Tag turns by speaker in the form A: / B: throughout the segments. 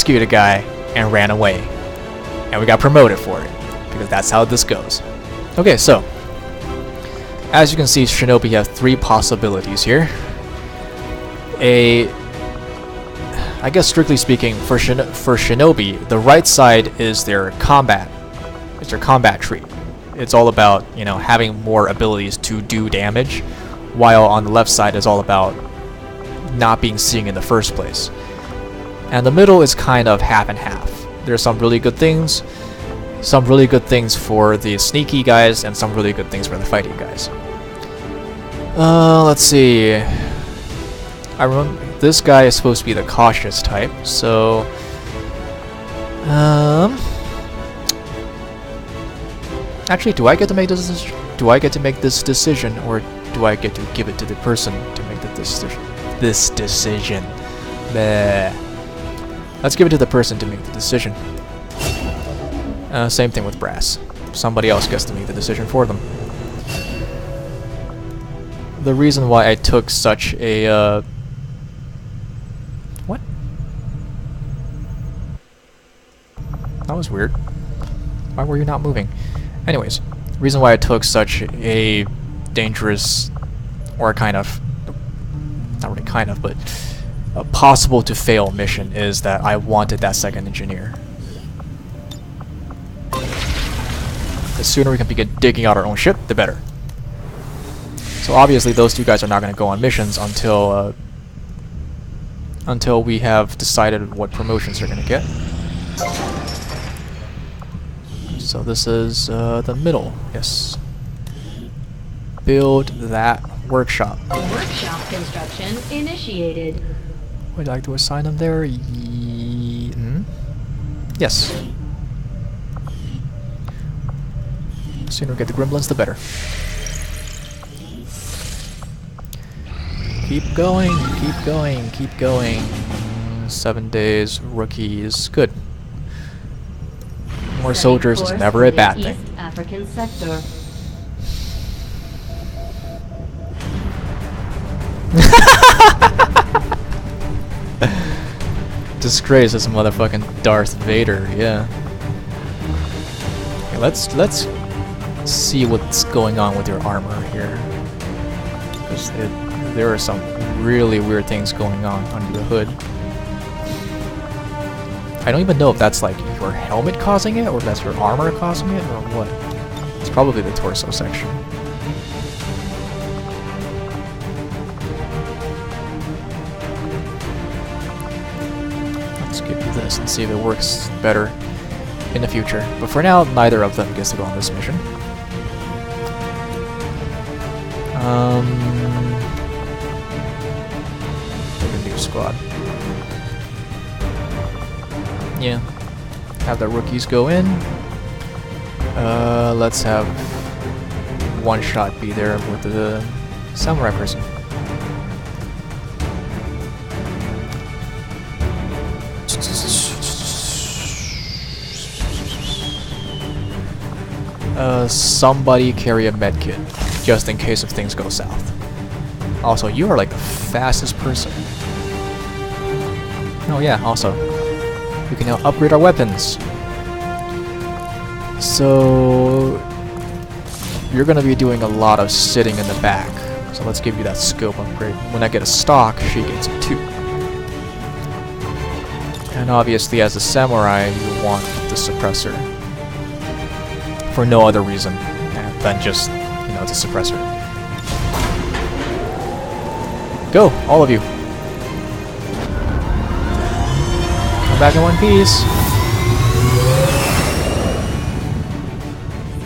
A: rescued a guy and ran away. And we got promoted for it, because that's how this goes. Okay, so as you can see, Shinobi have 3 possibilities here. I guess strictly speaking, for Shinobi, the right side is their combat. It's their combat tree. It's all about, you know, having more abilities to do damage, while on the left side is all about not being seen in the first place. And the middle is kind of half and half. There's some really good things for the sneaky guys, and some really good things for the fighting guys. Let's see. I remember this guy is supposed to be the cautious type, so actually, do I get to make this decision? Do I get to make this decision, or do I get to give it to the person to make the decision? This decision. Bleh. Let's give it to the person to make the decision. Same thing with Brass. Somebody else gets to make the decision for them. The reason why I took such a what? That was weird. Why were you not moving? Anyways, the reason why I took such a dangerous, or kind of, not really kind of, but a possible to fail mission is that I wanted that second engineer. The sooner we can begin digging out our own ship, the better. So obviously those 2 guys are not going to go on missions until we have decided what promotions they're going to get. So this is the middle, yes. Build that workshop.
B: Workshop construction initiated.
A: Would you like to assign them there? Yes. The sooner we get the gremlins, the better. Keep going, keep going, keep going. 7 days, rookies, good. More soldiers is never a bad thing.
B: East African sector.
A: Disgrace is motherfucking Darth Vader, yeah. Okay, let's see what's going on with your armor here. Because there are some really weird things going on under the hood. I don't even know if that's like your helmet causing it, or if that's your armor causing it, or what. It's probably the torso section. Let's give you this and see if it works better in the future. But for now, neither of them gets to go on this mission. Pick a new squad. Yeah. Have the rookies go in. Let's have one shot be there with the samurai person. Somebody carry a medkit, just in case if things go south. Also, you are like the fastest person. Oh yeah, also, we can now upgrade our weapons. So, you're gonna be doing a lot of sitting in the back. So let's give you that scope upgrade. When I get a stock, she gets it too. And obviously, as a samurai, you want the suppressor. For no other reason than just, you know, it's a suppressor. Go, all of you. Come back in one piece.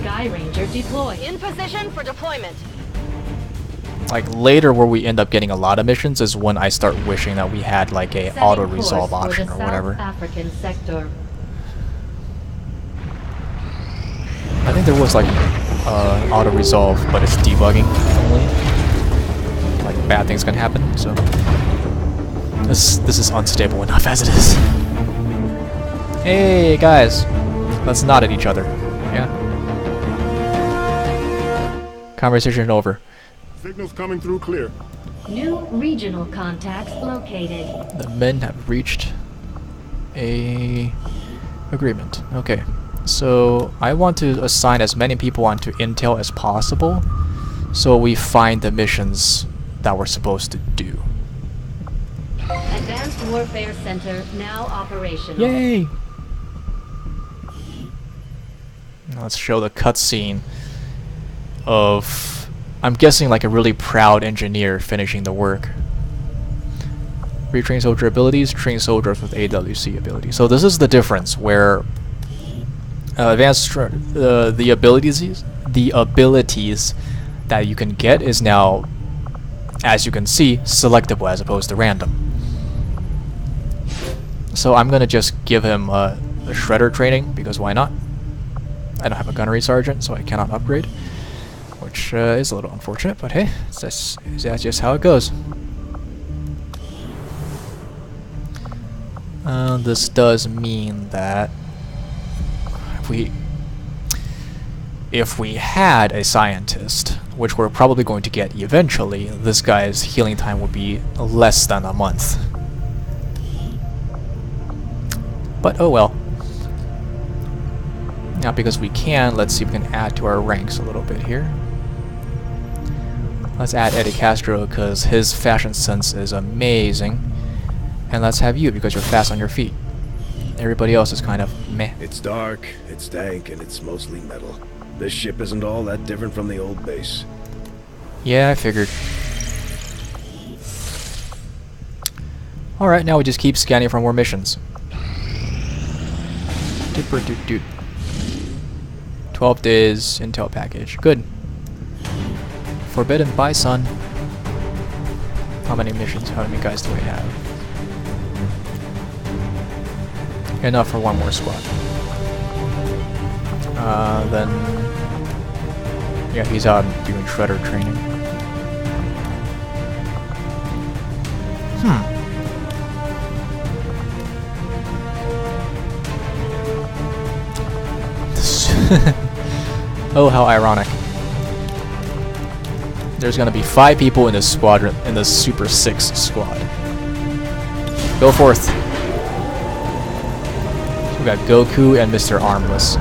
B: Sky Ranger deploy.
C: In position for deployment.
A: Like later, where we end up getting a lot of missions is when I start wishing that we had like a auto resolve option or whatever.
B: African sector.
A: I think there was like auto resolve, but it's debugging only. Like bad things can happen, so this is unstable enough as it is. Hey guys, let's nod at each other. Yeah. Conversation over.
D: Signals coming through clear.
B: New regional contacts located.
A: The men have reached a agreement. Okay. So I want to assign as many people onto Intel as possible, so we find the missions that we're supposed to do.
B: Advanced Warfare Center now operational.
A: Yay! Now let's show the cutscene of, I'm guessing, like a really proud engineer finishing the work. Retrain soldier abilities, train soldiers with AWC abilities. So this is the difference where the abilities that you can get is now, as you can see, selectable as opposed to random. So I'm gonna just give him the shredder training, because why not? I don't have a gunnery sergeant, so I cannot upgrade, which is a little unfortunate, but hey, that's just how it goes. This does mean that if we had a scientist, which we're probably going to get eventually, this guy's healing time would be less than a month. But oh well. Now because we can, let's see if we can add to our ranks a little bit here. Let's add Eddie Castro because his fashion sense is amazing. And let's have you because you're fast on your feet. Everybody else is kind of meh.
C: It's dark, it's dank, and it's mostly metal. This ship isn't all that different from the old base.
A: Yeah, I figured. Alright, now we just keep scanning for more missions. 12 days intel package. Good. Forbidden Bison. How many missions? How many guys do we have? Enough for one more squad. Then... yeah, he's out doing shredder training. Oh, how ironic. There's gonna be 5 people in this squadron, in this Super 6 squad. Go forth. We got Goku and Mr. Armless.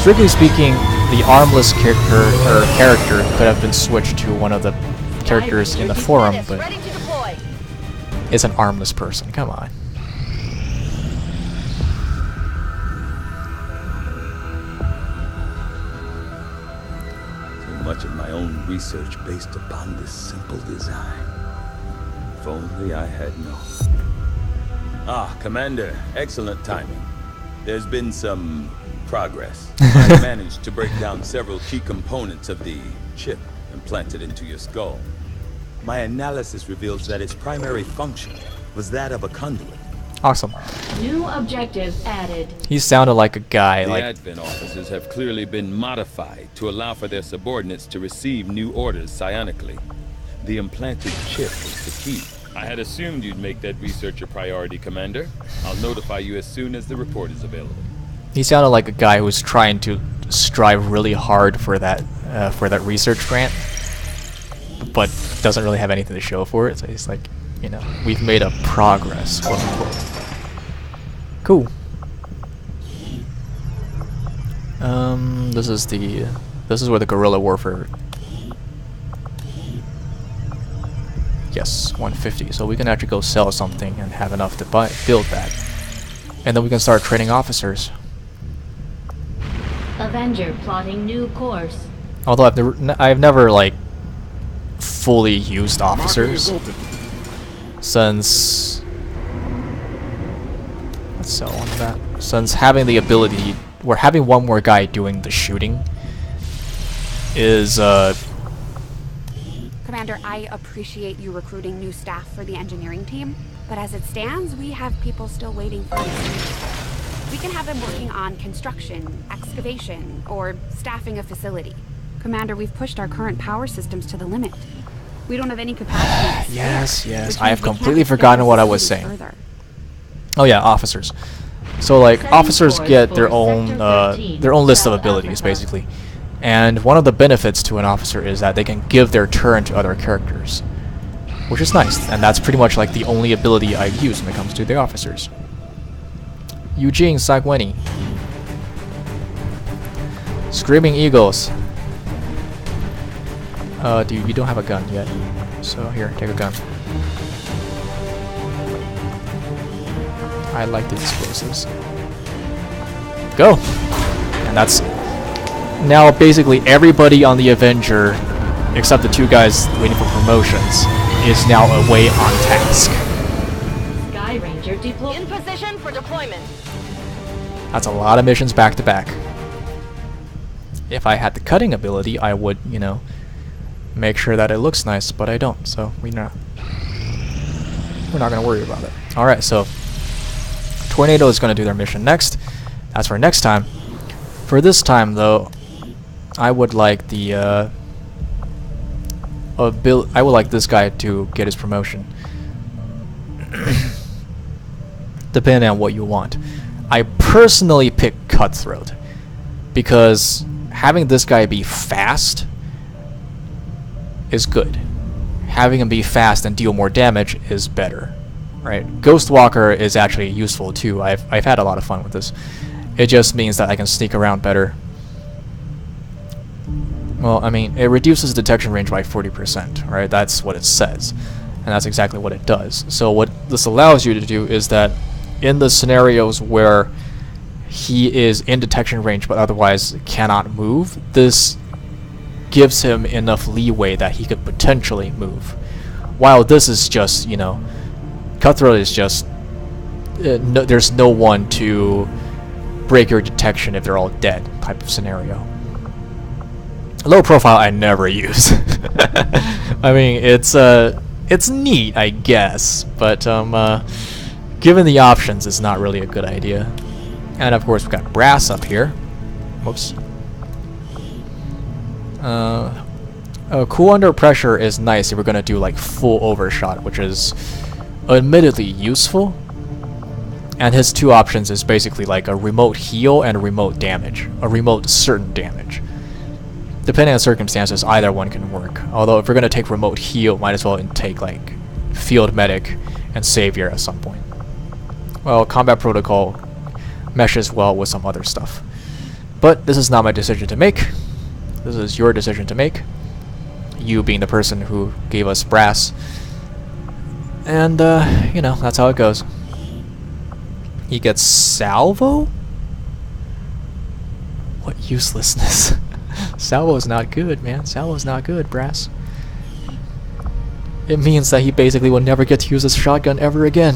A: Strictly speaking, the Armless character could have been switched to one of the characters in the forum, but it's an armless person. Come on.
E: So much of my own research based upon this simple design. If only I had known. Ah, Commander, excellent timing. There's been some progress. I managed to break down several key components of the chip implanted into your skull. My analysis reveals that its primary function was that of a conduit.
A: Awesome.
B: New objective added.
A: He sounded like a guy.
E: The
A: like
E: Advent officers have clearly been modified to allow for their subordinates to receive new orders psionically. The implanted chip is the key. I had assumed you'd make that research a priority, Commander. I'll notify you as soon as the report is available.
A: He sounded like a guy who's trying to strive really hard for that research grant, but doesn't really have anything to show for it. So he's like, you know, we've made a progress, quote unquote. Cool. This is where the guerrilla warfare. Yes, 150. So we can actually go sell something and have enough to build that, and then we can start training officers.
B: Avenger plotting new course.
A: Although I've never like fully used officers since. Let's sell on that. Since having the ability, we're having one more guy doing the shooting is
F: Commander, I appreciate you recruiting new staff for the engineering team, but as it stands, we have people still waiting for us. We can have them working on construction, excavation, or staffing a facility. Commander, we've pushed our current power systems to the limit. We don't have any capacity.
A: Yes. I have completely forgotten what I was saying.
F: Further.
A: Oh yeah, officers. So like officers get their own list of abilities basically. And one of the benefits to an officer is that they can give their turn to other characters, which is nice. And that's pretty much like the only ability I use when it comes to the officers. Eugene Sagweni. Screaming Eagles. Dude, you don't have a gun yet. So here, take a gun. I like the explosives. Go! And that's... Now basically everybody on the Avenger, except the 2 guys waiting for promotions, is now away on task.
B: Sky Ranger deployed.
G: In position for deployment.
A: That's a lot of missions back to back. If I had the cutting ability, I would, you know, make sure that it looks nice, but I don't, so we're not gonna worry about it. Alright, so Tornado is gonna do their mission next. That's for next time. For this time though, I would like the I would like this guy to get his promotion. Depending on what you want. I personally pick Cutthroat because having this guy be fast is good. Having him be fast and deal more damage is better, right? Ghostwalker is actually useful too. I've had a lot of fun with this. It just means that I can sneak around better. Well, I mean, it reduces detection range by 40%, right? That's what it says, and that's exactly what it does. So what this allows you to do is that in the scenarios where he is in detection range but otherwise cannot move, this gives him enough leeway that he could potentially move. While this is just, you know, Cutthroat is just there's no one to break your detection if they're all dead type of scenario. Low profile I never use. I mean, it's neat, I guess, but given the options, it's not really a good idea. And of course, we've got Brass up here. Whoops. Cool under pressure is nice if we're gonna do like full overshot, which is admittedly useful. And his 2 options is basically like a remote heal and a remote damage, a remote certain damage. Depending on circumstances, either one can work. Although if we're gonna take remote heal, might as well take like field medic and savior at some point. Well, combat protocol meshes well with some other stuff. But this is not my decision to make. This is your decision to make. You being the person who gave us Brass. And, you know, that's how it goes. He gets Salvo? What uselessness. Salvo is not good, man. Salvo is not good, Brass. It means that he basically will never get to use his shotgun ever again.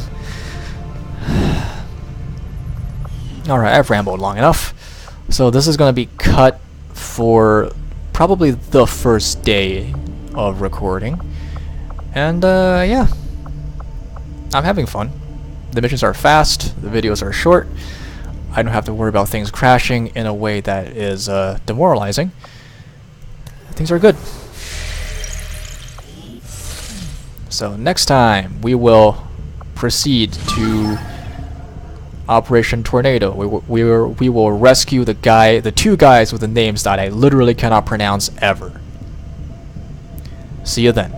A: Alright, I've rambled long enough. So this is going to be cut for probably the first day of recording. And, yeah. I'm having fun. The missions are fast, the videos are short. I don't have to worry about things crashing in a way that is demoralizing. Things are good. So next time we will proceed to Operation Tornado. We will rescue the 2 guys with the names that I literally cannot pronounce ever. See you then.